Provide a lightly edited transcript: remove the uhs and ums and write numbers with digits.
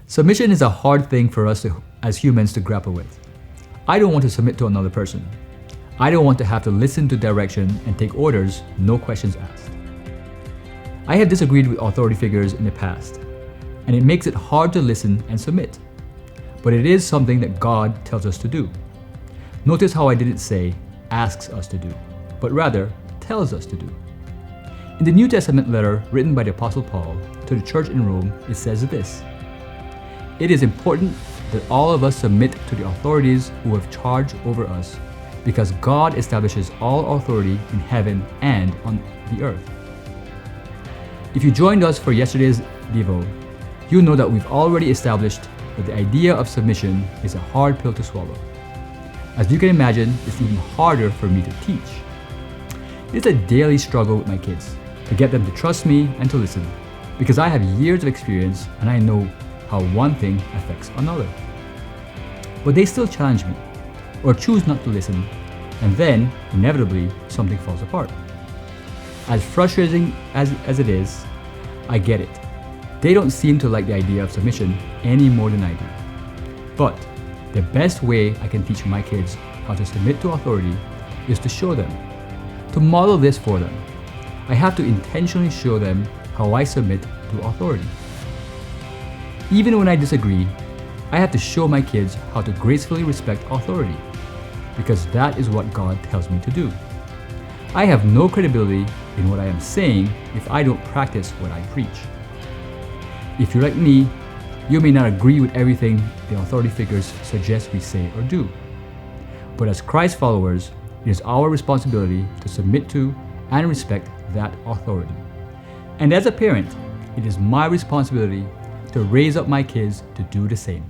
Submission is a hard thing for us as humans to grapple with. I don't want to submit to another person. I don't want to have to listen to direction and take orders, no questions asked. I have disagreed with authority figures in the past, and it makes it hard to listen and submit. But it is something that God tells us to do. Notice how I didn't say asks us to do, but rather tells us to do. In the New Testament letter written by the Apostle Paul to the church in Rome, it says this: "It is important that all of us submit to the authorities who have charge over us, because God establishes all authority in heaven and on the earth." If you joined us for yesterday's Devo, you know that we've already established that the idea of submission is a hard pill to swallow. As you can imagine, it's even harder for me to teach. It's a daily struggle with my kids to get them to trust me and to listen, because I have years of experience and I know how one thing affects another. But they still challenge me or choose not to listen, and then inevitably something falls apart. As frustrating as it is, I get it. They don't seem to like the idea of submission any more than I do. But the best way I can teach my kids how to submit to authority is to show them, to model this for them. I have to intentionally show them how I submit to authority. Even when I disagree, I have to show my kids how to gracefully respect authority, because that is what God tells me to do. I have no credibility in what I am saying if I don't practice what I preach. If you're like me, you may not agree with everything the authority figures suggest we say or do. But as Christ followers, it is our responsibility to submit to and respect that authority. And as a parent, it is my responsibility to raise up my kids to do the same.